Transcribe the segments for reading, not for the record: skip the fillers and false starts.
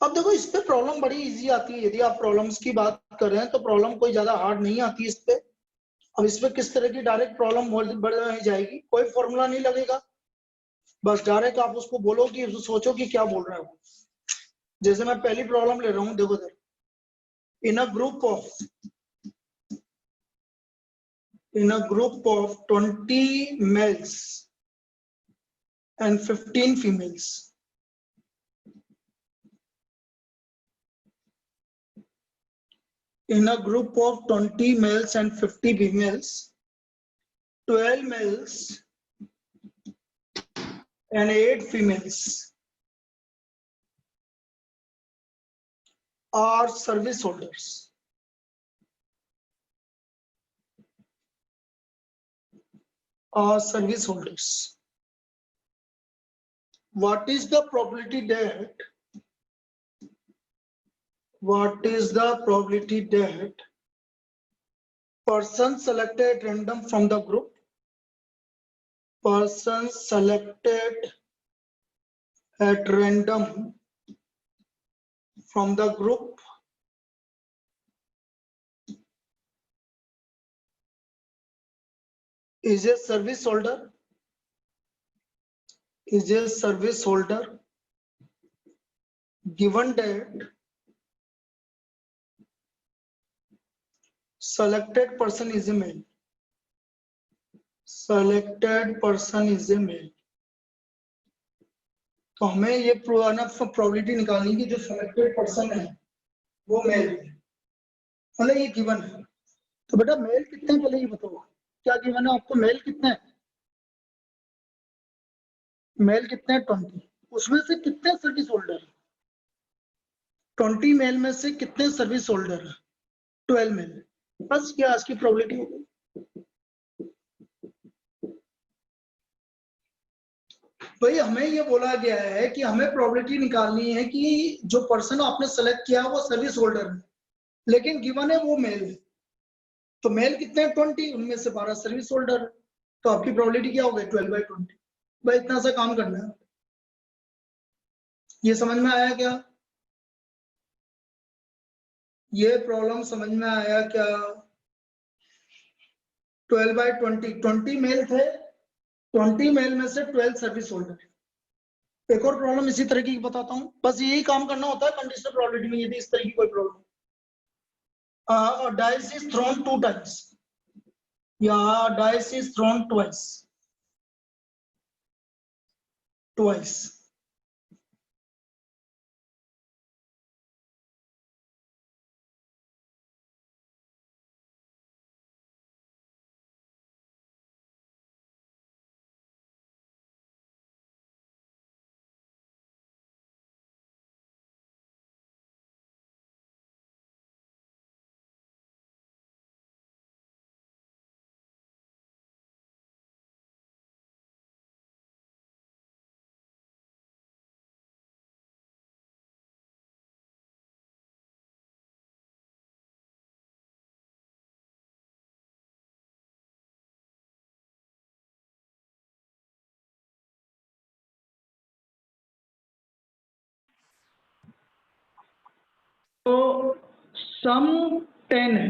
अब देखो इस पे प्रॉब्लम बड़ी इजी आती है, यदि आप प्रॉब्लम्स की बात कर रहे हैं तो प्रॉब्लम कोई ज्यादा हार्ड नहीं आती है इस पे। अब इस पे किस तरह की डायरेक्ट प्रॉब्लम बढ़ जाएगी, कोई फॉर्मूला नहीं लगेगा, बस डायरेक्ट आप उसको बोलो कि सोचो कि क्या बोल रहा है वो। जैसे मैं पहली प्रॉब्लम ले रहा हूँ, देखो इधर, in a group of 20 males and 15 females, in a group of 20 males and 50 females, 12 males and 8 females are service holders. What is the probability that person selected at random from the group, is a service holder, given that selected person is a male. तो हमें ये probability निकालनी है कि जो selected person है वो mail है, मतलब ये गिवन है। तो बेटा मेल कितने हैं पहले ये बताओ, क्या गिवन है आपको? मेल कितने हैं? मेल कितने हैं? 20। उसमें से कितने सर्विस होल्डर है? 20 मेल में से कितने सर्विस होल्डर है? 12 मेल। बस क्या आज की प्रोबेबिलिटी हो गई। भाई हमें ये बोला गया है कि हमें प्रोबेबिलिटी निकालनी है कि जो पर्सन आपने सेलेक्ट किया वो सर्विस होल्डर है, लेकिन गिवन है वो मेल है। तो मेल कितने हैं? 20, उनमें से 12 सर्विस होल्डर है। तो आपकी प्रोबेबिलिटी क्या हो गई? 12/20। भाई इतना सा काम करना है। ये समझ में आया क्या? ये प्रॉब्लम समझ में आया क्या? 12/20, 20 मेल थे, 20 मेल में से 12 सर्विस होल्डर। एक और प्रॉब्लम इसी तरह की बताता हूँ, बस यही काम करना होता है कंडीशनल प्रोबेबिलिटी में, यदि इस तरह की कोई problem. Dice is throne 2 times या डाइस इज थ्रोन ट्वाइस। तो सम 10 है,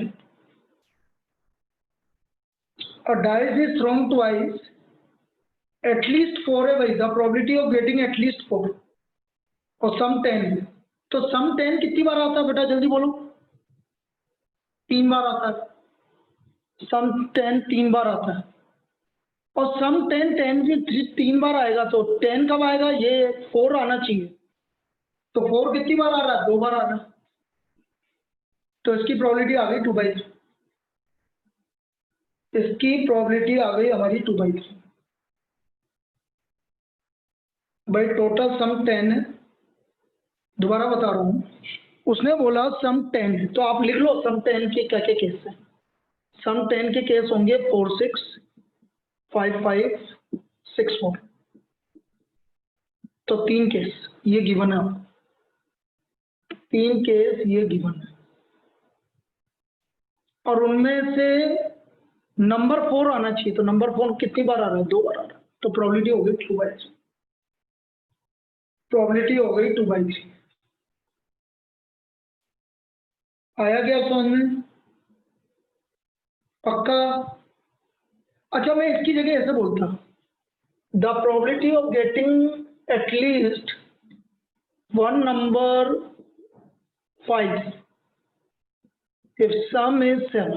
और dice is throne twice, at least 4 है भाई, the probability of getting at least 4, और सम 10 है। तो सम 10 कितनी बार आता है बेटा, जल्दी बोलो? 3 बार आता है। सम 10 3 बार आता है, और सम 10 भी 3 बार आएगा, तो 10 कब आएगा? ये 4 आना चाहिए। तो 4 कितनी बार आ रहा है? 2 बार आ रहा है। तो इसकी प्रोबेबिलिटी आ गई 2/3। इसकी प्रोबेबिलिटी आ गई हमारी 2/3। भाई टोटल सम 10 है, दोबारा बता रहा हूँ, उसने बोला सम 10 है, तो आप लिख लो सम 10 के क्या क्या केस है। सम 10 के केस होंगे 4 6 5 5 6 4। तो 3 केस ये गिवन है, 3 केस ये गिवन है, और उनमें से नंबर 4 आना चाहिए। तो नंबर 4 कितनी बार आ रहा है? 2 बार आ रहा है। तो प्रोबेबिलिटी हो गई 2/3। आया क्या समझ में? पक्का? अच्छा मैं इसकी जगह ऐसे बोलता, the probability of getting at least one number 5 if sum is 7,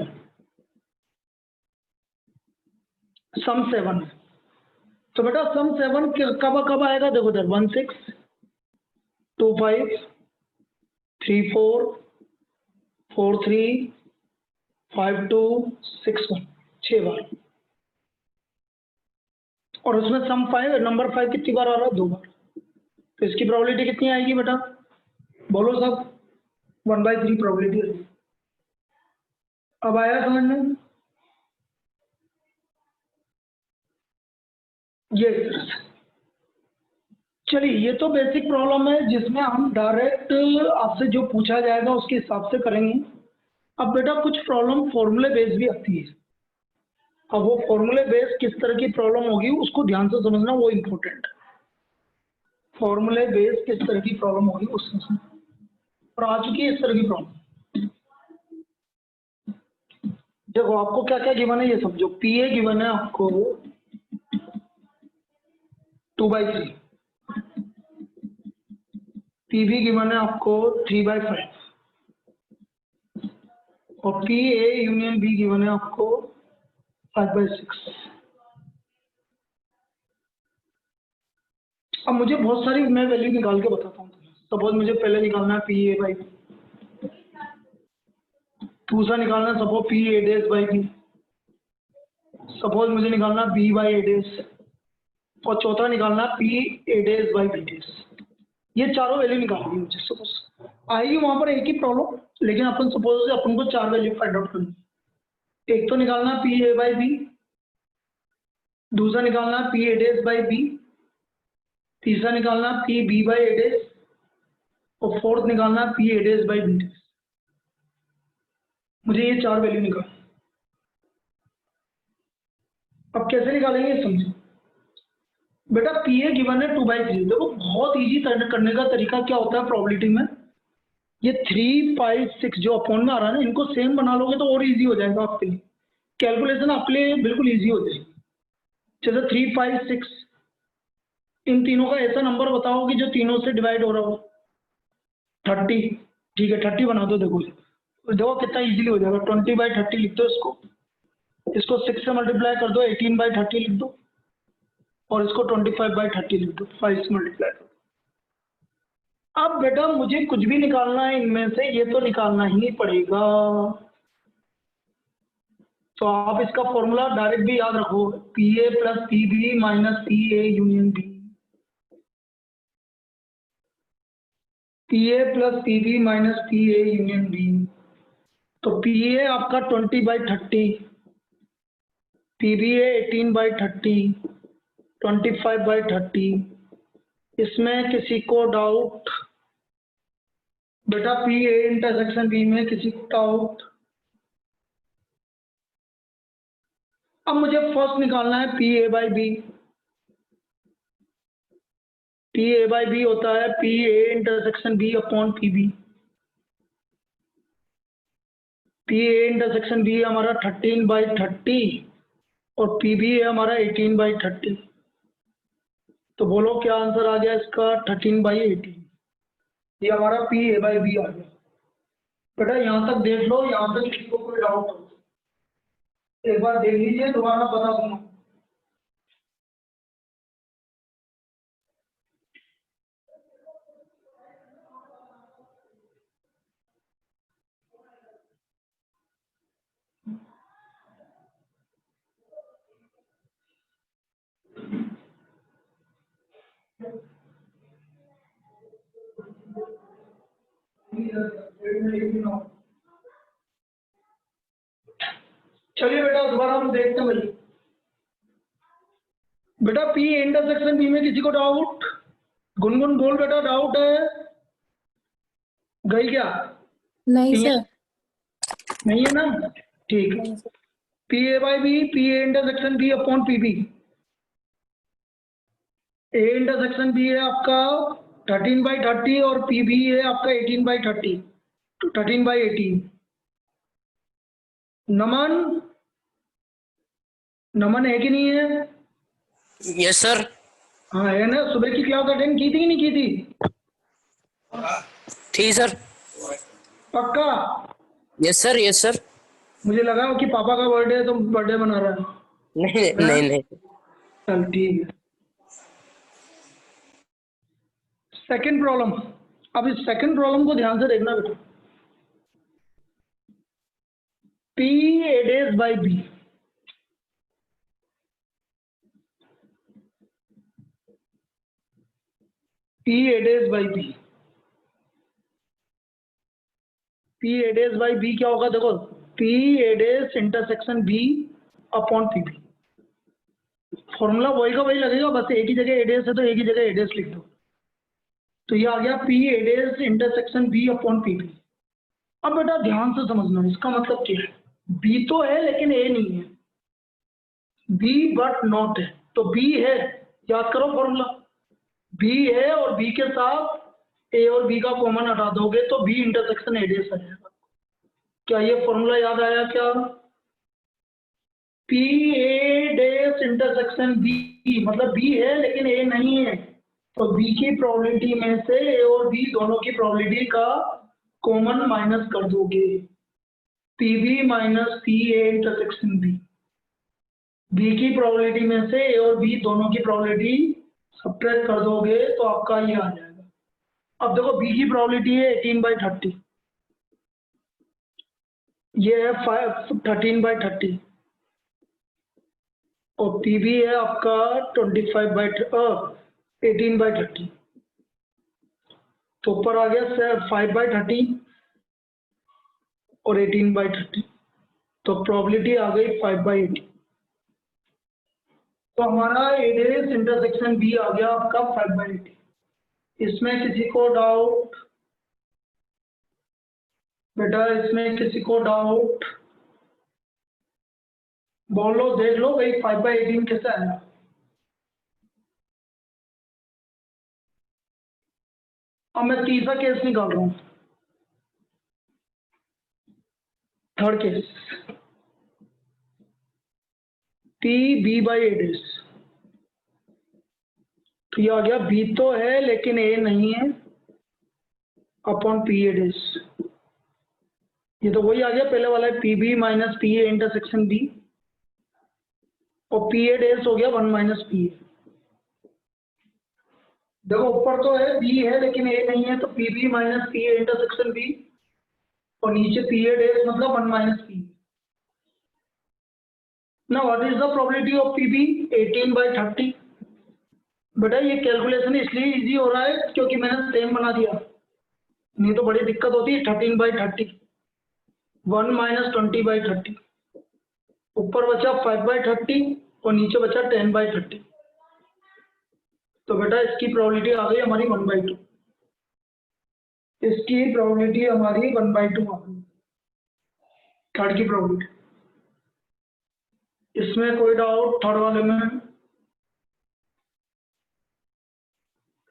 सम 7 है, तो बेटा सम 7 कब कब आएगा? देखो इधर 1 6 2 5 3 4 4 3 5 2 6 1, 6 बार। और उसमें सम 5 नंबर 5 कितनी बार आ रहा है? 2 बार। तो इसकी प्रोबेबिलिटी कितनी आएगी बेटा? बोलो सब। 1/3 प्रोबेबिलिटी। अब आया समझ में? ये चलिए, ये तो बेसिक प्रॉब्लम है जिसमें हम डायरेक्ट आपसे जो पूछा जाएगा उसके हिसाब से करेंगे। अब बेटा कुछ प्रॉब्लम फॉर्मूले बेस्ड भी आती है। अब वो फॉर्मूले बेस्ड किस तरह की प्रॉब्लम होगी उसको ध्यान से समझना, वो इम्पोर्टेंट। फॉर्मूले बेस्ड किस तरह की प्रॉब्लम होगी उसको समझना। और आ चुकी है इस तरह की प्रॉब्लम। देखो आपको क्या क्या गिवन है ये समझो। पी ए गिवन है आपको 2/3, पी बी गिवन है आपको 3/5 और P A union be given है आपको 5/6। अब मुझे बहुत सारी मैं वैल्यू निकाल के बताता हूँ। सपोज मुझे पहले निकालना है पी ए बाई, दूसरा निकालना है suppose P A dash by B, suppose मुझे निकालना बी बाई ए डेज, और चौथा निकालना P A dash by B dash. ये चारों वैल्यू निकालनी है मुझे। सपोज आएगी वहां पर एक ही प्रॉब्लम, लेकिन अपन सपोज से अपन को 4 वैल्यू फाइंड आउट करनी। एक तो निकालना पी ए बाई बी, दूसरा निकालना P A dash by B, तीसरा निकालना P B by A dash, और फोर्थ निकालना P A dash by B dash. मुझे ये 4 वैल्यू निकाल। अब कैसे निकालेंगे समझो। बेटा पी ए गिवन है 2/3। देखो बहुत इजी करने का तरीका क्या होता है प्रोबेबिलिटी में, ये 3 5 6 जो अपॉन में आ रहा है ना, इनको सेम बना लोगे तो और इजी हो जाएगा आपके लिए। कैलकुलेशन आपके लिए बिल्कुल इजी हो जाएगी। जैसे 3 5 6, इन तीनों का ऐसा नंबर बताओ कि जो तीनों से डिवाइड हो रहा हो। 30, ठीक है 30 बना दो। देखो देखो कितना इजीली हो जाएगा। 20/30 लिख दो इसको, इसको 6 से मल्टीप्लाई कर दो, 18/30 लिख दो, और इसको 25/30 लिख दो, 5 से मल्टीप्लाई कर दो। अब बेटा मुझे कुछ भी निकालना है इनमें से, ये तो निकालना ही पड़ेगा। तो आप इसका फॉर्मूला डायरेक्ट भी याद रखो, P A plus P B minus P A union B, P A plus P B minus P A union B. तो पी ए आपका 20/30, पी बी ए 18/30, 25/30। इसमें किसी को डाउट? बेटा पी ए इंटरसेक्शन बी में किसी को डाउट? अब मुझे फर्स्ट निकालना है P A by B. P A by B होता है P A intersection B upon P B. P A intersection B हमारा 13/30 और पी बी है हमारा 18/30। तो बोलो क्या आंसर आ गया इसका? 13/18। ये हमारा पी ए बाई बी आ गया। बेटा यहाँ तक देख लो, यहाँ तक किसी को कोई डाउट हो एक बार देख लीजिए, दोबारा बता दूंगा। चलिए बेटा दोबारा हम देखते हैं। बेटा पी इंटरसेक्शन बी में किसी को डाउट? गुनगुन बोल बेटा, डाउट है? गई क्या? नहीं सर। नहीं है ना? ठीक है। P A by B, P A intersection B upon P B. A intersection B है आपका 13/30 और पी बी है आपका 18/30। तो 13/18। नमन, नमन है कि नहीं है? Yes sir. हाँ है ना। सुबह की क्लास अटेंड की थी कि नहीं की थी? ठीक सर। पक्का? Yes sir, yes sir. मुझे लगा कि पापा का बर्थडे है तो बर्थडे मना रहा है। नहीं नहीं नहीं। चल ठीक है। Second problem. अब इस सेकंड प्रॉब्लम को ध्यान से देखना बेटा। P A dash by B। P A dash by B। P A dash by B क्या होगा? देखो, P A dash intersection B upon P B। Formula वही का वही लगेगा, बस एक ही जगह A dash है तो एक ही जगह A dash लिख दो। तो ये आ गया P A dash intersection B upon P B। अब बेटा ध्यान से समझना, इसका मतलब क्या है? B तो है लेकिन A नहीं है। B बट नॉट है, तो B है। याद करो फॉर्मूला, B है और B के साथ A और B का कॉमन हटा दोगे तो B इंटरसेक्शन A dash आ जाएगा। क्या ये फॉर्मूला याद आया क्या? P A dash intersection B, मतलब B है लेकिन A नहीं है, तो B की प्रोबेबिलिटी में से A और B दोनों की प्रोबेबिलिटी का कॉमन माइनस कर दोगे। PB minus PA intersection B। B की प्रोबेबिलिटी में से A और B दोनों की प्रोबेबिलिटी सब्ट्रैक्ट कर दोगे तो आपका ये आ जाएगा। अब देखो B की प्रोबेबिलिटी है 18/30, ये है 13/30, और PB है आपका 18/30। तो ऊपर आ गया 5/30 और 18/30, तो प्रोबेबिलिटी आ गई 5/80। तो हमारा A dash इंटरसेक्शन B आ गया आपका 5/80। इसमें किसी को डाउट? बेटा इसमें किसी को डाउट? बोलो, देख लो भाई 5/18 कैसे आया। अब मैं तीसरा केस निकाल रहा हूँ, थर्ड केस। PB/A dash, तो ये आ गया B तो है लेकिन A नहीं है अपॉन PA dash। ये तो वही आ गया पहले वाला है, PB minus PA intersection B, और PA dash हो गया 1 माइनस PA। देखो ऊपर तो है B है लेकिन A नहीं है, तो PB minus PA intersection B, और नीचे PA dash मतलब 1 minus PA। Now what is the probability of PB? 18/30। बेटा ये कैलकुलेशन इसलिए इजी हो रहा है क्योंकि मैंने सेम बना दिया, नहीं तो बड़ी दिक्कत होती है। 13/30, 1 माइनस 20/30, ऊपर बचा 5/30 और नीचे बचा 10/30। तो बेटा इसकी प्रोबेबिलिटी आ गई हमारी 1/2। इसकी प्रोबेबिलिटी हमारी 1/2 आ गई, थर्ड की प्रोबेबिलिटी। इसमें कोई डाउट? थर्ड वाले में,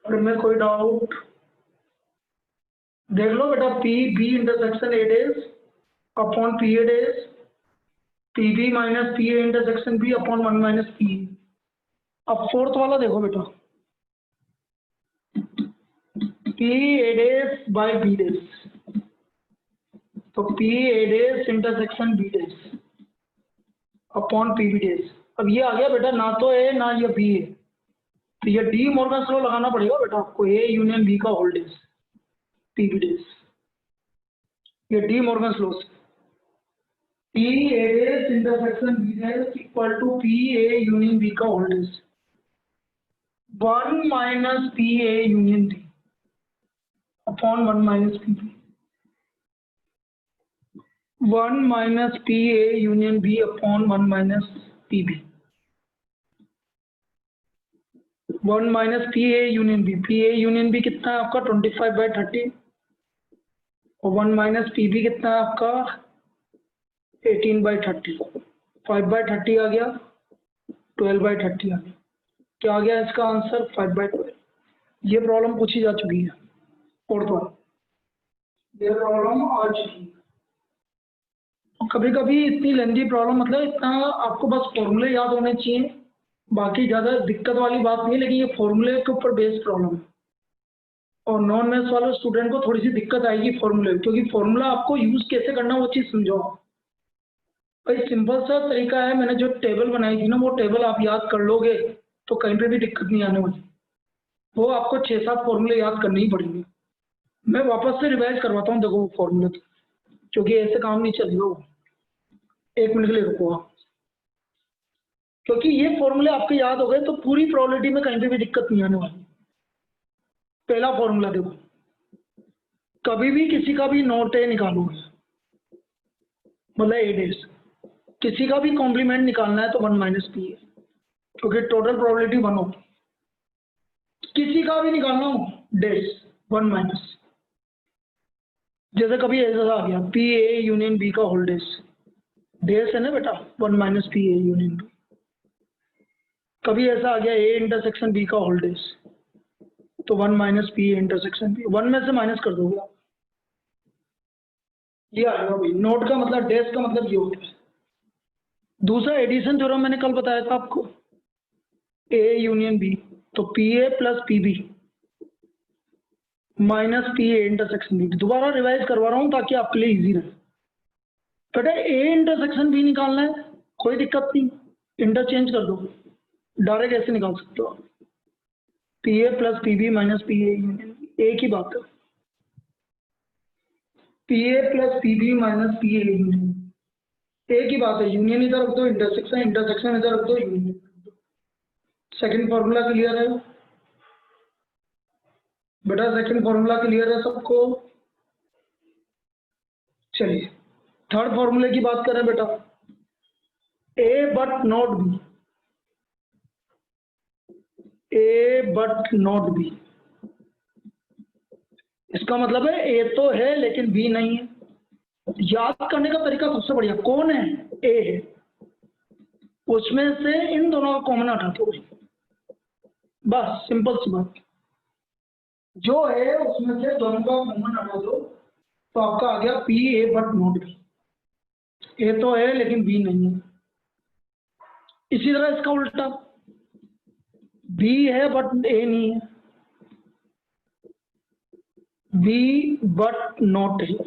थर्ड में कोई डाउट? देख लो बेटा, P B intersection A dash upon PA dash, PB minus PA intersection B upon 1 minus PA। अब फोर्थ वाला देखो बेटा, PA dash by B dash, तो PA dash intersection B dash upon PB dash। अब ये आ गया बेटा, ना तो A ना ये B है, तो ये डी मॉर्गन लॉ लगाना पड़ेगा बेटा आपको, A यूनियन B का होल डेश PB dash। ये डी मॉर्गन लॉ से PA dash intersection B dash equal to PA union B का whole dash 1 minus PA union B upon 1 minus PB। 1 minus PA union B upon 1 minus PB। 1 minus PA union B, PA union B कितना है आपका 25/30, और 1 minus PB कितना है आपका 18/30। 5/30 आ गया, 12/30 आ गया। क्या आ गया इसका आंसर? 5/12। ये प्रॉब्लम पूछी जा चुकी है फोर्थ वाला। ये प्रॉब्लम आ चुकी है। कभी कभी इतनी लेंदी प्रॉब्लम मतलब इतना आपको बस फॉर्मूले याद होने चाहिए, बाकी ज़्यादा दिक्कत वाली बात नहीं है, लेकिन ये फॉर्मूले के ऊपर बेस्ड प्रॉब्लम है और नॉन मैथ्स वाले स्टूडेंट को थोड़ी सी दिक्कत आएगी फॉर्मूले, क्योंकि फॉर्मूला आपको यूज़ कैसे करना वो चीज़ समझो। भाई सिंपल सा तरीका है, मैंने जो टेबल बनाई थी ना वो टेबल आप याद कर लोगे तो कहीं पे भी दिक्कत नहीं आने वाली। वो आपको 6-7 फॉर्मूले याद करने ही पड़ेंगे। मैं वापस से रिवाइज करवाता हूँ, देखो फॉर्मूले, क्योंकि ऐसे काम नहीं चलेगा। 1 मिनट के लिए रुको आप, क्योंकि ये फॉर्मूले आपके याद हो गए तो पूरी प्रोबेबिलिटी में कहीं पे भी दिक्कत नहीं आने वाली। पहला फॉर्मूला देखो, कभी भी किसी का भी नोट ए निकालोगे मतलब ए डेज, किसी का भी कॉम्प्लीमेंट निकालना है तो 1 माइनस पी है, क्योंकि टोटल प्रोबेबिलिटी 1 होगी। किसी का भी निकालना हो डेज 1 माइनस, जैसे कभी ऐसा आ गया पी ए यूनियन बी का होल डेज, डेज है ना बेटा, 1 minus P A union B. कभी ऐसा आ गया ए इंटरसेक्शन बी का होल डेज, तो 1 minus P A intersection B, 1 में से माइनस कर दोगे आप, ये आएगा भाई। नोट का मतलब, डेज का मतलब ये होता है। दूसरा एडिशन थ्योरम मैंने कल बताया था आपको, ए यूनियन बी, तो P A plus P B minus P A intersection B. दोबारा रिवाइज करवा रहा हूँ ताकि आपके लिए इजी रहे। बेटा ए इंटरसेक्शन बी निकालना है, कोई दिक्कत नहीं, इंटरचेंज कर दो, डायरेक्ट ऐसे निकाल सकते हो आप, P A plus P B minus P A union B, एक ही बात है, P A plus P B minus P A union, एक ही बात है। यूनियन इधर रख दो, इंटरसेक्शन इंटरसेक्शन इधर रख दो, यूनियन। सेकंड फॉर्मूला क्लियर है बेटा? सेकंड फॉर्मूला क्लियर है सबको? चलिए थर्ड फॉर्मूले की बात करें बेटा, A but not B, A but not B, इसका मतलब है ए तो है लेकिन बी नहीं है। याद करने का तरीका सबसे बढ़िया, कौन है? ए है, उसमें से इन दोनों का कॉमन हटा दो, बस सिंपल सी बात। जो है उसमें से दोनों का कॉमन हटा दो तो आपका आ गया P A but not B. A तो है लेकिन बी नहीं है। इसी तरह इसका उल्टा, बी है बट ए नहीं है, बी बट नॉट है,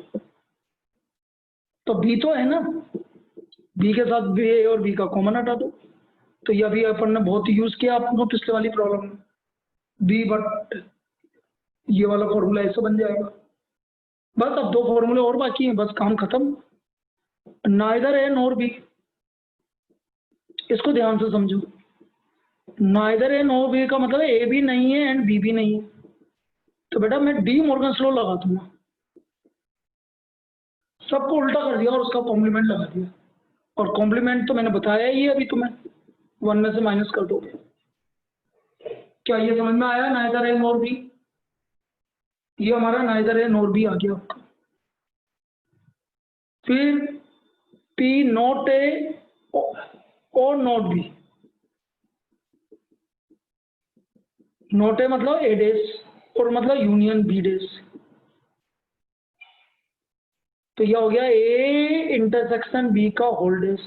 तो बी तो है ना, बी के साथ बी ए और बी का कॉमन हटा दो। तो यह भी अपन ने बहुत यूज किया आपको पिछले वाली प्रॉब्लम में, बी बट, ये वाला फॉर्मूला ऐसे बन जाएगा। बस अब 2 फॉर्मूले और बाकी हैं, बस काम खत्म। नाइदर ए नॉर बी, इसको ध्यान से समझो। नाइदर ए नॉर बी का मतलब ए भी नहीं है एंड बी भी नहीं है, तो बेटा मैं डी मॉर्गन्स लॉ लगा दूंगा, सबको उल्टा कर दिया और उसका कॉम्प्लीमेंट लगा दिया। और कॉम्प्लीमेंट तो मैंने बताया ही है अभी तुम्हें, 1 में से माइनस कर दोगे। क्या ये समझ में आया? नाइदर ए नॉर बी, ये हमारा नाइदर ए नॉर बी आ गया आपका। फिर पी नॉट ए और नॉट बी, नॉट ए मतलब ए डेज और मतलब यूनियन बी डेज, तो यह हो गया ए इंटरसेक्शन बी का whole dash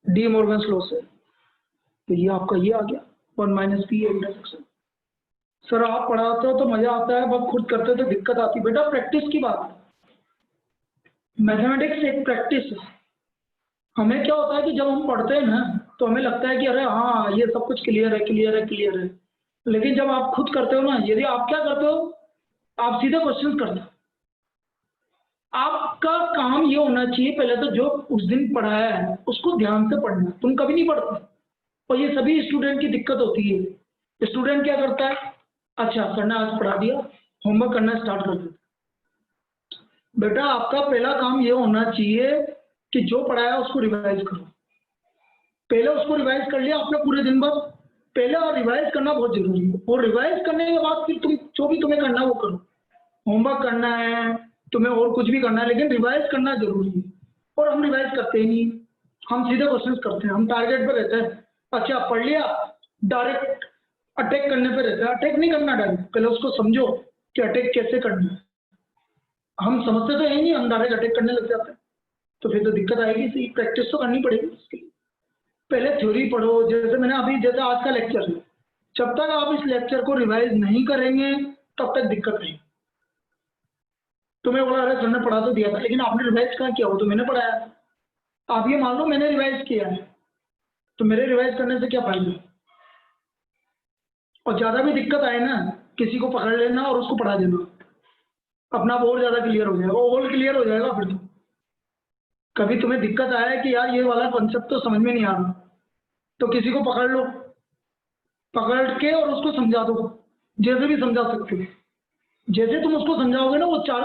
De Morgan's law से, तो ये आपका ये आ गया 1 माइनस पी इंटरसेक्शन। सर आप पढ़ाते हो तो मजा आता है, अब खुद करते हो तो दिक्कत आती है। बेटा प्रैक्टिस की बात है, मैथमेटिक्स एक प्रैक्टिस है। हमें क्या होता है कि जब हम पढ़ते हैं ना तो हमें लगता है कि अरे हाँ ये सब कुछ क्लियर है क्लियर है क्लियर है, लेकिन जब आप खुद करते हो ना, यदि आप क्या करते हो, आप सीधे क्वेश्चन करते हो। आपका काम ये होना चाहिए पहले तो जो उस दिन पढ़ाया है उसको ध्यान से पढ़ना। तुम कभी नहीं पढ़ते, और ये सभी स्टूडेंट की दिक्कत होती है। स्टूडेंट क्या करता है, अच्छा करना आज पढ़ा दिया, होमवर्क करना स्टार्ट कर देता। बेटा आपका पहला काम ये होना चाहिए कि जो पढ़ाया उसको रिवाइज करो। पहले उसको रिवाइज कर लिया आपने पूरे दिन भर, पहले और रिवाइज करना बहुत जरूरी है। और रिवाइज करने के बाद फिर तुम जो भी तुम्हें करना है वो करो, होमवर्क करना है तुम्हें और कुछ भी करना है, लेकिन रिवाइज करना जरूरी है। और हम रिवाइज करते ही नहीं, हम सीधे क्वेश्चन करते हैं, हम टारगेट पे रहते हैं। अच्छा पढ़ लिया, डायरेक्ट अटैक करने पे रहते हैं। अटैक नहीं करना डायरेक्ट, पहले उसको समझो कि अटैक कैसे करना है। हम समझते तो है नहीं, हम डायरेक्ट अटैक करने लग जाते हैं, तो फिर तो दिक्कत आएगी। सही प्रैक्टिस तो करनी पड़ेगी इसकी। पहले थ्योरी पढ़ो, जैसे मैंने अभी, जैसे आज का लेक्चर है, जब तक आप इस लेक्चर को रिवाइज नहीं करेंगे तब तक दिक्कत नहीं। तुम्हें बोला अरे सर ने पढ़ा तो दिया था, लेकिन आपने रिवाइज कहाँ किया? वो तो मैंने पढ़ाया। आप ये मान लो मैंने रिवाइज किया है, तो मेरे रिवाइज करने से क्या फायदा? और ज्यादा भी दिक्कत आए ना, किसी को पकड़ लेना और उसको पढ़ा देना, अपना और ज्यादा क्लियर हो जाएगा, ओवल क्लियर हो जाएगा। फिर तो कभी तुम्हें दिक्कत आया कि यार ये वाला कॉन्सेप्ट तो समझ में नहीं आ रहा, तो किसी को पकड़ लो, पकड़ के और उसको समझा दो, जैसे भी समझा सकते हो। जैसे तुम उसको समझाओगे ना, वो 4